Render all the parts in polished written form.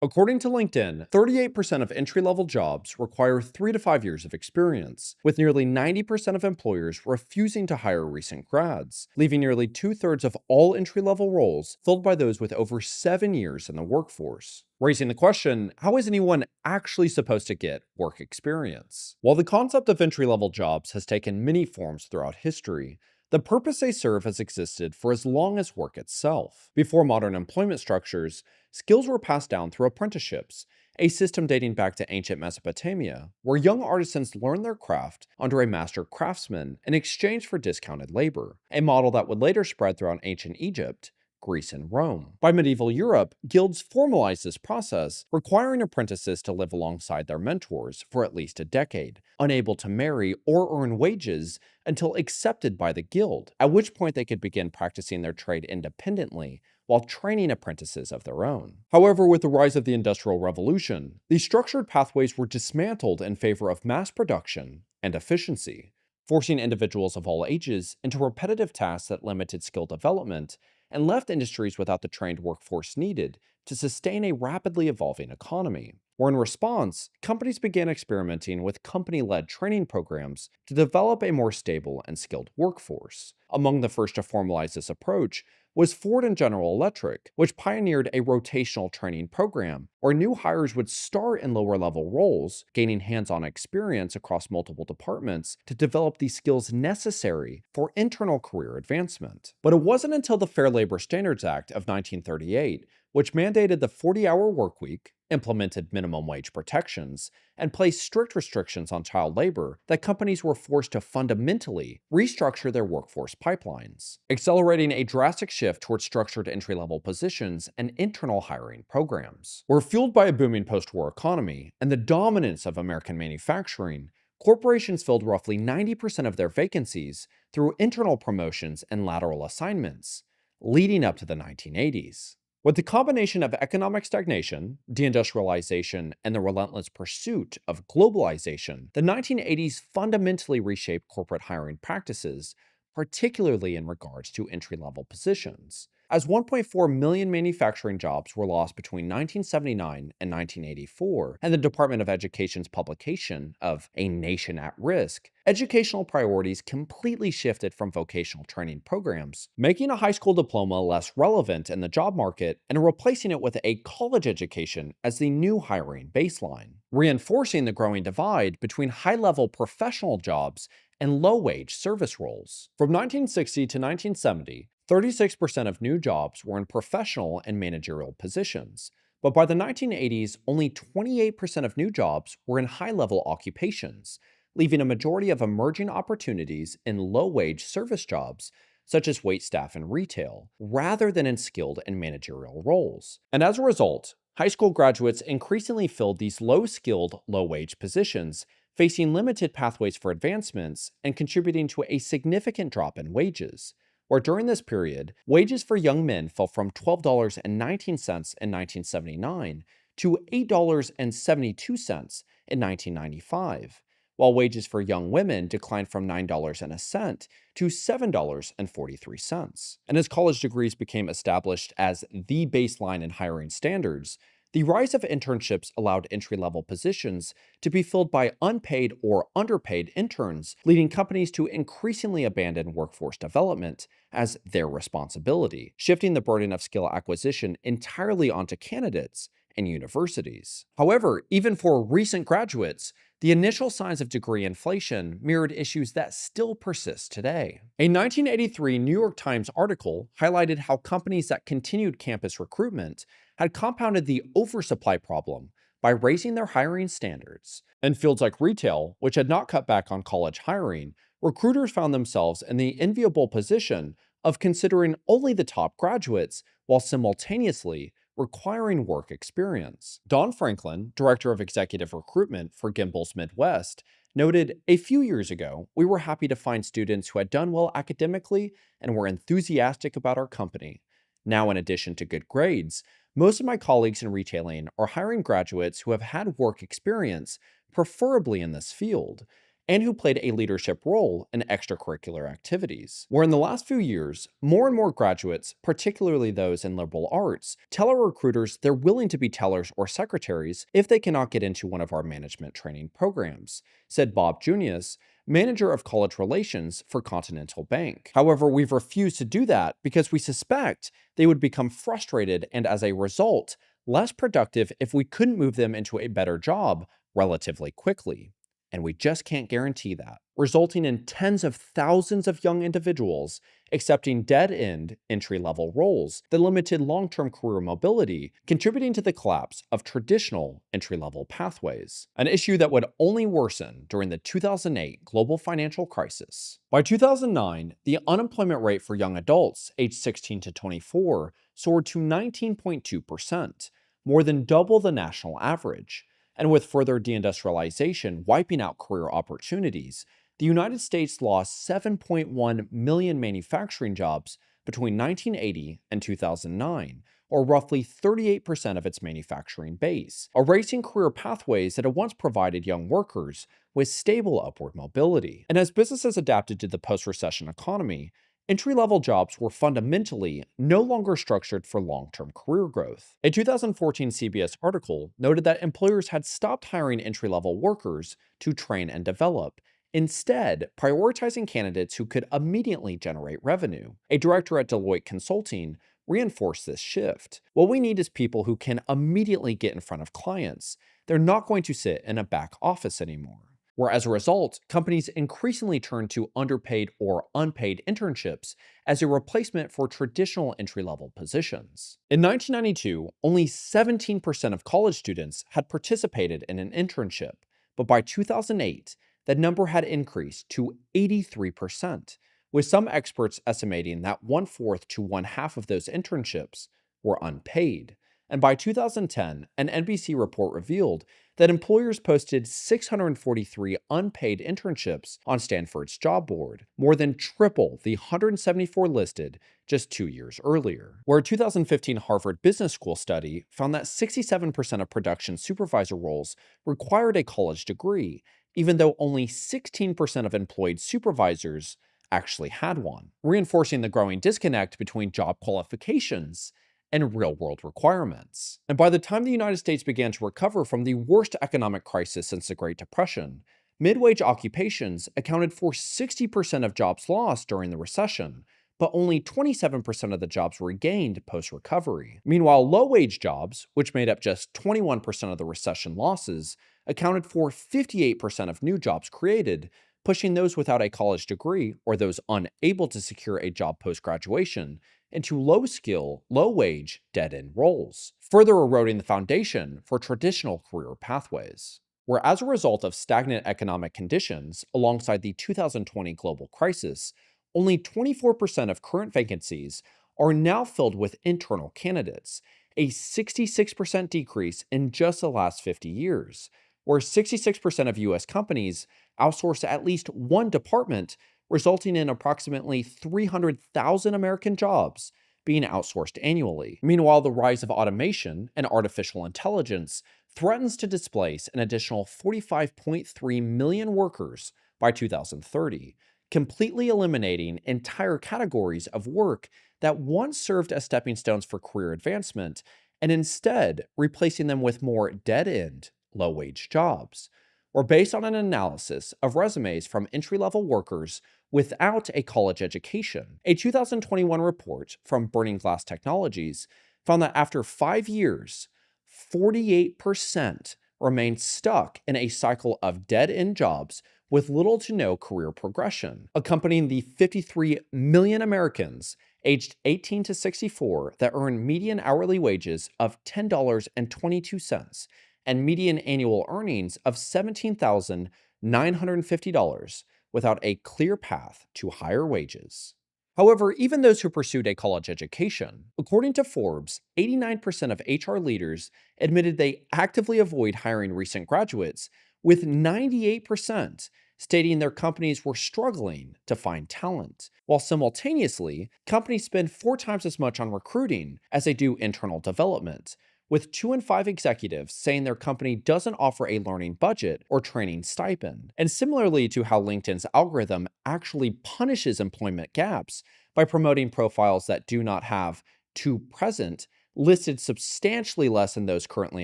According to LinkedIn, 38% of entry level jobs require 3 to 5 years of experience, with nearly 90% of employers refusing to hire recent grads, leaving nearly two-thirds of all entry level roles filled by those with over 7 years in the workforce. Raising the question, how is anyone actually supposed to get work experience? While the concept of entry level jobs has taken many forms throughout history, the purpose they serve has existed for as long as work itself. Before modern employment structures, skills were passed down through apprenticeships, a system dating back to ancient Mesopotamia, where young artisans learned their craft under a master craftsman in exchange for discounted labor, a model that would later spread throughout ancient Egypt, Greece, and Rome. By medieval Europe, guilds formalized this process, requiring apprentices to live alongside their mentors for at least a decade, unable to marry or earn wages until accepted by the guild, at which point they could begin practicing their trade independently while training apprentices of their own. However, with the rise of the Industrial Revolution, these structured pathways were dismantled in favor of mass production and efficiency, forcing individuals of all ages into repetitive tasks that limited skill development and left industries without the trained workforce needed to sustain a rapidly evolving economy. Or in response, companies began experimenting with company-led training programs to develop a more stable and skilled workforce. Among the first to formalize this approach was Ford and General Electric, which pioneered a rotational training program where new hires would start in lower level roles, gaining hands-on experience across multiple departments to develop the skills necessary for internal career advancement. But it wasn't until the Fair Labor Standards Act of 1938, which mandated the 40-hour workweek, implemented minimum wage protections, and placed strict restrictions on child labor, that companies were forced to fundamentally restructure their workforce pipelines, accelerating a drastic shift towards structured entry-level positions and internal hiring programs. We're fueled by a booming post-war economy and the dominance of American manufacturing. Corporations filled roughly 90% of their vacancies through internal promotions and lateral assignments, leading up to the 1980s. With the combination of economic stagnation, deindustrialization, and the relentless pursuit of globalization, the 1980s fundamentally reshaped corporate hiring practices, particularly in regards to entry-level positions. As 1.4 million manufacturing jobs were lost between 1979 and 1984, and the Department of Education's publication of A Nation at Risk, educational priorities completely shifted from vocational training programs, making a high school diploma less relevant in the job market and replacing it with a college education as the new hiring baseline, reinforcing the growing divide between high-level professional jobs and low-wage service roles. From 1960 to 1970, 36% of new jobs were in professional and managerial positions, but by the 1980s, only 28% of new jobs were in high-level occupations, leaving a majority of emerging opportunities in low-wage service jobs, such as waitstaff and retail, rather than in skilled and managerial roles. And as a result, high school graduates increasingly filled these low-skilled, low-wage positions, facing limited pathways for advancements and contributing to a significant drop in wages, where during this period, wages for young men fell from $12.19 in 1979 to $8.72 in 1995, while wages for young women declined from $9.01 to $7.43. And as college degrees became established as the baseline in hiring standards, the rise of internships allowed entry-level positions to be filled by unpaid or underpaid interns, leading companies to increasingly abandon workforce development as their responsibility, shifting the burden of skill acquisition entirely onto candidates and universities. However, even for recent graduates, the initial signs of degree inflation mirrored issues that still persist today. A 1983 New York Times article highlighted how companies that continued campus recruitment had compounded the oversupply problem by raising their hiring standards. In fields like retail, which had not cut back on college hiring, recruiters found themselves in the enviable position of considering only the top graduates while simultaneously requiring work experience. Don Franklin, director of executive recruitment for Gimbel's Midwest, noted, "A few years ago, we were happy to find students who had done well academically and were enthusiastic about our company. Now, in addition to good grades, most of my colleagues in retailing are hiring graduates who have had work experience, preferably in this field, and who played a leadership role in extracurricular activities. Where in the last few years, more and more graduates, particularly those in liberal arts, tell our recruiters they're willing to be tellers or secretaries if they cannot get into one of our management training programs, said Bob Junius, manager of college relations for Continental Bank. However, we've refused to do that because we suspect they would become frustrated and, as a result, less productive if we couldn't move them into a better job relatively quickly. And we just can't guarantee that, resulting in tens of thousands of young individuals accepting dead-end entry-level roles that limited long-term career mobility, contributing to the collapse of traditional entry-level pathways, an issue that would only worsen during the 2008 global financial crisis. By 2009, the unemployment rate for young adults aged 16 to 24 soared to 19.2%, more than double the national average. And with further deindustrialization wiping out career opportunities, the United States lost 7.1 million manufacturing jobs between 1980 and 2009, or roughly 38% of its manufacturing base, erasing career pathways that had once provided young workers with stable upward mobility. And as businesses adapted to the post-recession economy, entry-level jobs were fundamentally no longer structured for long-term career growth. A 2014 CBS article noted that employers had stopped hiring entry-level workers to train and develop, instead prioritizing candidates who could immediately generate revenue. A director at Deloitte Consulting reinforced this shift. What we need is people who can immediately get in front of clients. They're not going to sit in a back office anymore. Where as a result, companies increasingly turn to underpaid or unpaid internships as a replacement for traditional entry-level positions. In 1992, only 17% of college students had participated in an internship, but by 2008, that number had increased to 83%, with some experts estimating that 1/4 to 1/2 of those internships were unpaid. And by 2010, an NBC report revealed that employers posted 643 unpaid internships on Stanford's job board, more than triple the 174 listed just 2 years earlier. Where a 2015 Harvard Business School study found that 67% of production supervisor roles required a college degree, even though only 16% of employed supervisors actually had one, reinforcing the growing disconnect between job qualifications and real-world requirements. And by the time the United States began to recover from the worst economic crisis since the Great Depression, mid-wage occupations accounted for 60% of jobs lost during the recession, but only 27% of the jobs regained post-recovery. Meanwhile, low-wage jobs, which made up just 21% of the recession losses, accounted for 58% of new jobs created, pushing those without a college degree or those unable to secure a job post-graduation into low-skill, low-wage, dead-end roles, further eroding the foundation for traditional career pathways. Where as a result of stagnant economic conditions alongside the 2020 global crisis, only 24% of current vacancies are now filled with internal candidates, a 66% decrease in just the last 50 years, where 66% of US companies outsource at least one department, resulting in approximately 300,000 American jobs being outsourced annually. Meanwhile, the rise of automation and artificial intelligence threatens to displace an additional 45.3 million workers by 2030, completely eliminating entire categories of work that once served as stepping stones for career advancement, and instead replacing them with more dead-end, low-wage jobs. Or based on an analysis of resumes from entry-level workers without a college education, a 2021 report from Burning Glass Technologies found that after 5 years, 48% remained stuck in a cycle of dead-end jobs with little to no career progression, accompanying the 53 million Americans aged 18 to 64 that earn median hourly wages of $10.22 and median annual earnings of $17,950 without a clear path to higher wages. However, even those who pursued a college education, according to Forbes, 89% of HR leaders admitted they actively avoid hiring recent graduates, with 98% stating their companies were struggling to find talent, while simultaneously, companies spend 4 times as much on recruiting as they do internal development, with 2 in 5 executives saying their company doesn't offer a learning budget or training stipend. And similarly to how LinkedIn's algorithm actually punishes employment gaps by promoting profiles that do not have to present listed substantially less than those currently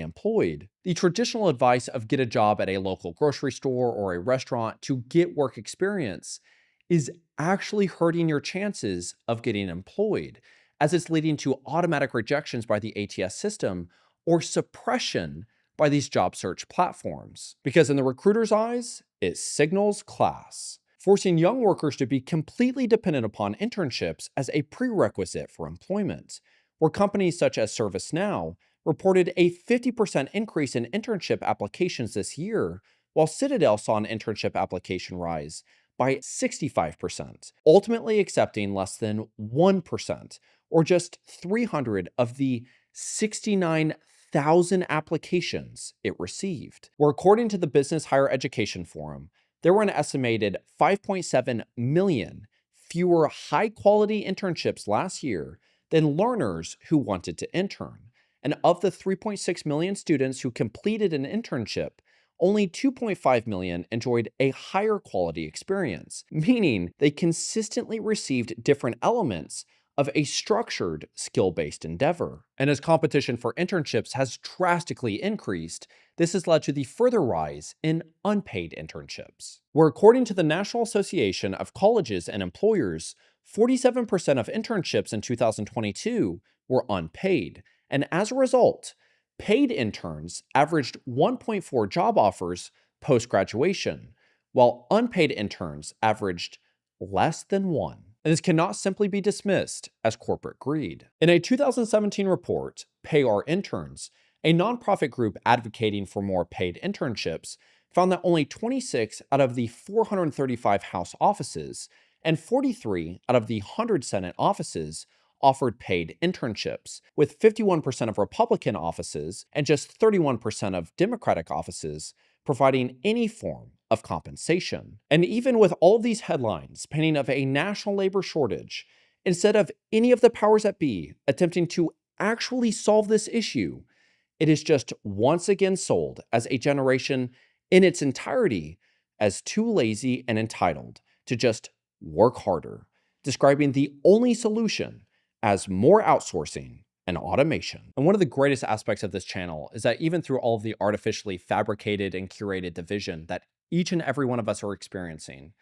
employed. The traditional advice of get a job at a local grocery store or a restaurant to get work experience is actually hurting your chances of getting employed, as it's leading to automatic rejections by the ATS system or suppression by these job search platforms. Because in the recruiter's eyes, it signals class, forcing young workers to be completely dependent upon internships as a prerequisite for employment, where companies such as ServiceNow reported a 50% increase in internship applications this year, while Citadel saw an internship application rise by 65%, ultimately accepting less than 1%, or just 300 of the 69,000 applications it received. Where according to the Business Higher Education Forum, there were an estimated 5.7 million fewer high-quality internships last year than learners who wanted to intern. And of the 3.6 million students who completed an internship, only 2.5 million enjoyed a higher quality experience, meaning they consistently received different elements of a structured, skill-based endeavor. And as competition for internships has drastically increased, this has led to the further rise in unpaid internships, where according to the National Association of Colleges and Employers, 47% of internships in 2022 were unpaid, and as a result, paid interns averaged 1.4 job offers post-graduation, while unpaid interns averaged less than 1. And this cannot simply be dismissed as corporate greed. In a 2017 report, Pay Our Interns, a nonprofit group advocating for more paid internships, found that only 26 out of the 435 House offices and 43 out of the 100 Senate offices offered paid internships, with 51% of Republican offices and just 31% of Democratic offices providing any form of compensation. And even with all of these headlines painting of a national labor shortage, instead of any of the powers that be attempting to actually solve this issue, it is just once again sold as a generation in its entirety as too lazy and entitled to just work harder, describing the only solution as more outsourcing and automation. And one of the greatest aspects of this channel is that even through all of the artificially fabricated and curated division that each and every one of us are experiencing,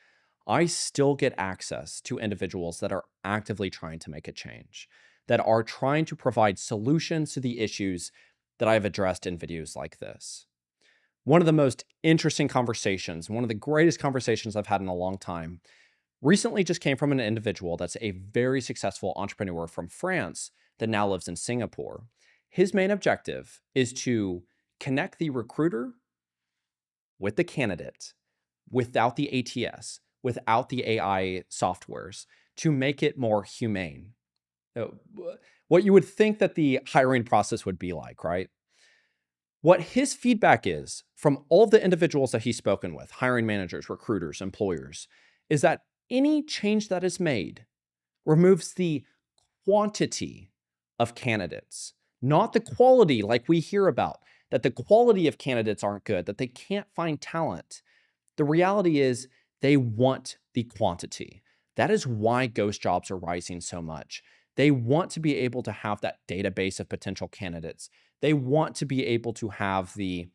I still get access to individuals that are actively trying to make a change, that are trying to provide solutions to the issues that I've addressed in videos like this. One of the most interesting conversations, one of the greatest conversations I've had in a long time, recently just came from an individual that's a very successful entrepreneur from France that now lives in Singapore. His main objective is to connect the recruiter with the candidate without the ATS, without the AI softwares, to make it more humane. What you would think that the hiring process would be like, right? What his feedback is from all of the individuals that he's spoken with, hiring managers, recruiters, employers, is that any change that is made removes the quantity of candidates, not the quality like we hear about, that the quality of candidates aren't good, that they can't find talent. The reality is they want the quantity. That is why ghost jobs are rising so much. They want to be able to have that database of potential candidates. They want to be able to have the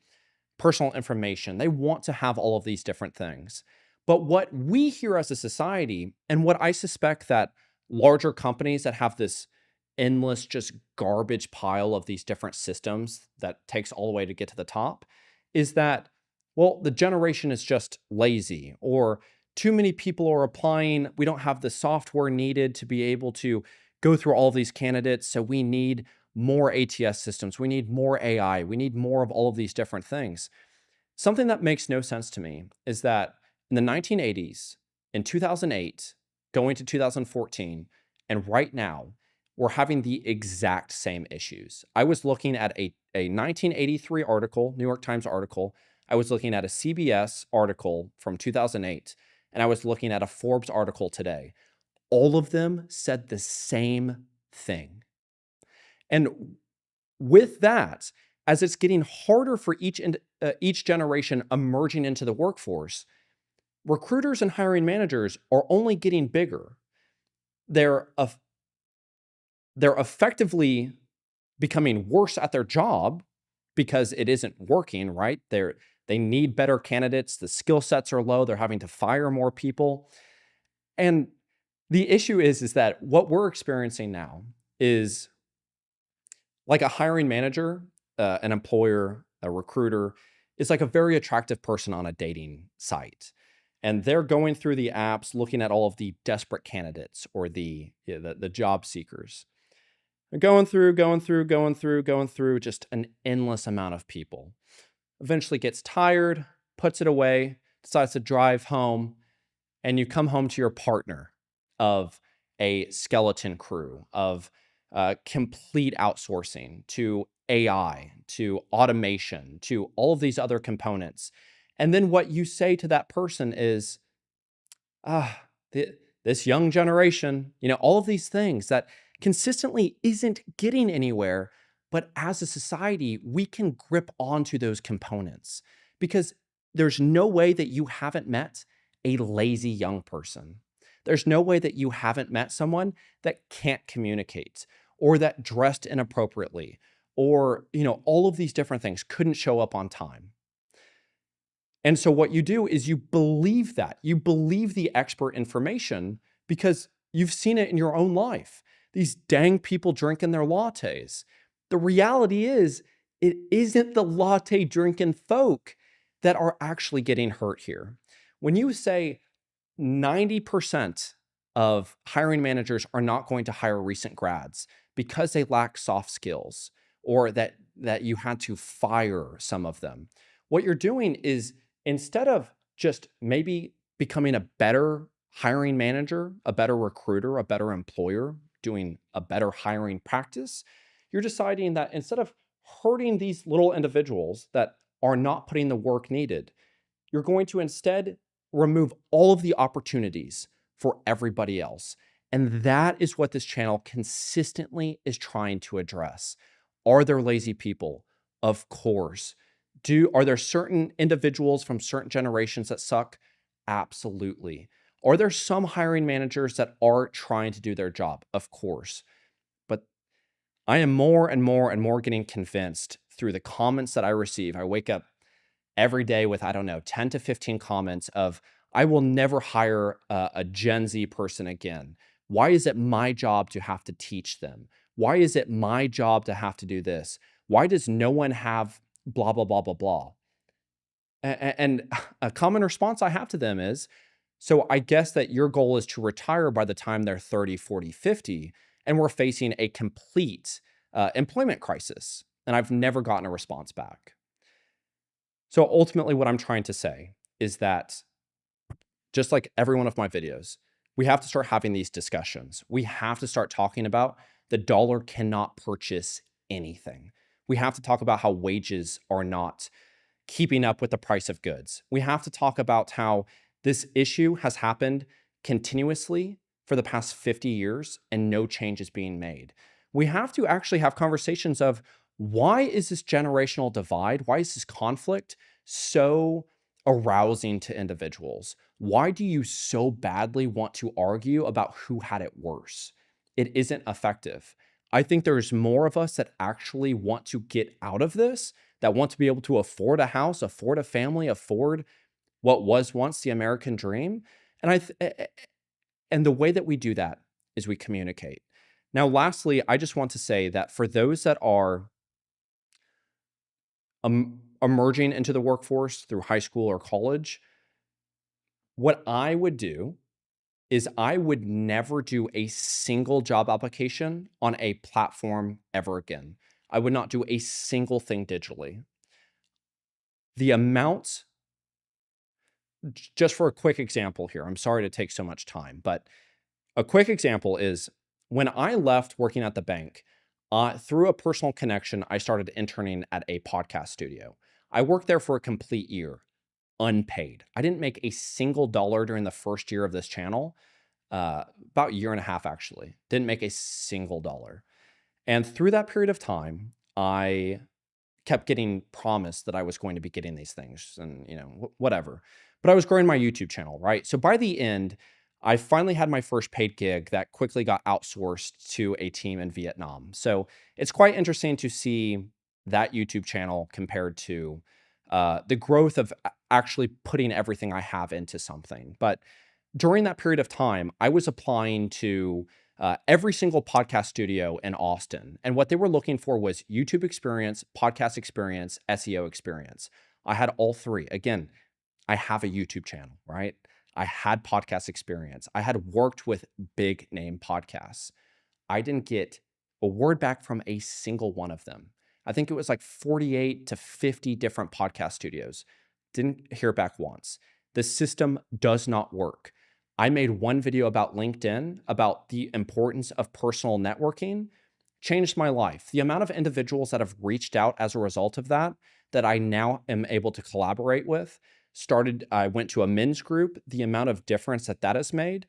personal information. They want to have all of these different things. But what we hear as a society, and what I suspect that larger companies that have this endless just garbage pile of these different systems that takes all the way to get to the top, is that, well, the generation is just lazy, or too many people are applying. We don't have the software needed to be able to go through all of these candidates. So we need more ATS systems. We need more AI. We need more of all of these different things. Something that makes no sense to me is that in the 1980s, in 2008, going to 2014, and right now, we're having the exact same issues. I was looking at a 1983 article, New York Times article. I was looking at a CBS article from 2008, and I was looking at a Forbes article today. All of them said the same thing. And with that, as it's getting harder for each generation emerging into the workforce, recruiters and hiring managers are only getting bigger. They're they're effectively becoming worse at their job because it isn't working, right? They need better candidates. The skill sets are low. They're having to fire more people. And the issue is that what we're experiencing now is like a hiring manager, an employer, a recruiter is like a very attractive person on a dating site. And they're going through the apps, looking at all of the desperate candidates or the job seekers. They're going through just an endless amount of people. Eventually gets tired, puts it away, decides to drive home, and you come home to your partner of a skeleton crew, of complete outsourcing to AI, to automation, to all of these other components. And then what you say to that person is, ah, this young generation, all of these things that consistently isn't getting anywhere. But as a society, we can grip onto those components because there's no way that you haven't met a lazy young person. There's no way that you haven't met someone that can't communicate or that dressed inappropriately or, all of these different things, couldn't show up on time. And so what you do is you believe that. You believe the expert information because you've seen it in your own life. These dang people drinking their lattes. The reality is, it isn't the latte drinking folk that are actually getting hurt here. When you say 90% of hiring managers are not going to hire recent grads because they lack soft skills or that you had to fire some of them, what you're doing is instead of just maybe becoming a better hiring manager, a better recruiter, a better employer, doing a better hiring practice, you're deciding that instead of hurting these little individuals that are not putting the work needed, you're going to instead remove all of the opportunities for everybody else. And that is what this channel consistently is trying to address. Are there lazy people? Of course. Are there certain individuals from certain generations that suck? Absolutely. Are there some hiring managers that are trying to do their job? Of course. But I am more and more and more getting convinced through the comments that I receive. I wake up every day with, 10 to 15 comments of, I will never hire a Gen Z person again. Why is it my job to have to teach them? Why is it my job to have to do this? Why does no one have blah, blah, blah, blah, blah? And a common response I have to them is, so I guess that your goal is to retire by the time they're 30, 40, 50, and we're facing a complete employment crisis. And I've never gotten a response back. So ultimately what I'm trying to say is that just like every one of my videos, we have to start having these discussions. We have to start talking about the dollar cannot purchase anything. We have to talk about how wages are not keeping up with the price of goods. We have to talk about how this issue has happened continuously for the past 50 years and no change is being made. We have to actually have conversations of why is this generational divide? Why is this conflict so arousing to individuals? Why do you so badly want to argue about who had it worse? It isn't effective. I think there's more of us that actually want to get out of this, that want to be able to afford a house, afford a family, afford what was once the American dream. And the way that we do that is we communicate. Now, lastly, I just want to say that for those that are emerging into the workforce through high school or college, what I would do is I would never do a single job application on a platform ever again. I would not do a single thing digitally. The amount, just for a quick example here, I'm sorry to take so much time, but a quick example is when I left working at the bank, through a personal connection, I started interning at a podcast studio. I worked there for a complete year, unpaid. I didn't make a single dollar during the first year of this channel, about a year and a half actually. Didn't make a single dollar. And through that period of time, I kept getting promised that I was going to be getting these things and, whatever. But I was growing my YouTube channel, right? So by the end, I finally had my first paid gig that quickly got outsourced to a team in Vietnam. So it's quite interesting to see that YouTube channel compared to the growth of actually putting everything I have into something. But during that period of time, I was applying to every single podcast studio in Austin. And what they were looking for was YouTube experience, podcast experience, SEO experience. I had all three. Again, I have a YouTube channel, right? I had podcast experience. I had worked with big name podcasts. I didn't get a word back from a single one of them. I think it was like 48 to 50 different podcast studios. Didn't hear back once. The system does not work. I made one video about LinkedIn, about the importance of personal networking, changed my life. The amount of individuals that have reached out as a result of that I now am able to collaborate with, I went to a men's group, the amount of difference that has made.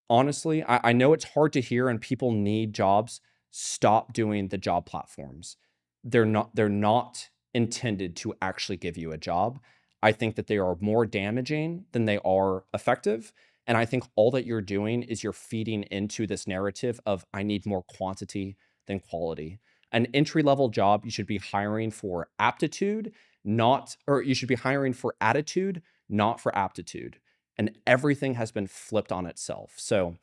Honestly, I know it's hard to hear and people need jobs. Stop doing the job platforms. They're not intended to actually give you a job. I think that they are more damaging than they are effective. And I think all that you're doing is you're feeding into this narrative of I need more quantity than quality. An entry-level job, you should be hiring for aptitude, you should be hiring for attitude, not for aptitude. And everything has been flipped on itself. So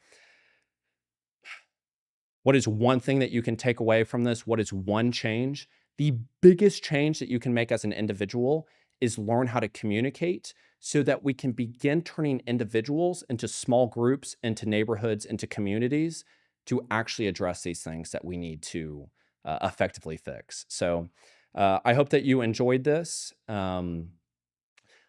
what is one thing that you can take away from this? What is one change? The biggest change that you can make as an individual is learn how to communicate so that we can begin turning individuals into small groups, into neighborhoods, into communities to actually address these things that we need to effectively fix. So I hope that you enjoyed this. The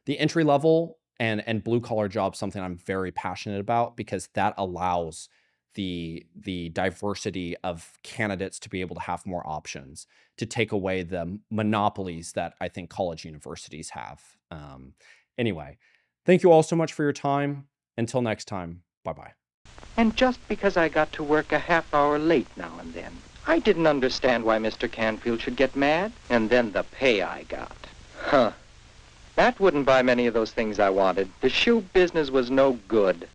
entry level and blue collar jobs, something I'm very passionate about because that allows the diversity of candidates to be able to have more options, to take away the monopolies that I think college universities have. Anyway, thank you all so much for your time. Until next time, bye-bye. And just because I got to work a half hour late now and then, I didn't understand why Mr. Canfield should get mad. And then the pay I got. Huh. That wouldn't buy many of those things I wanted. The shoe business was no good.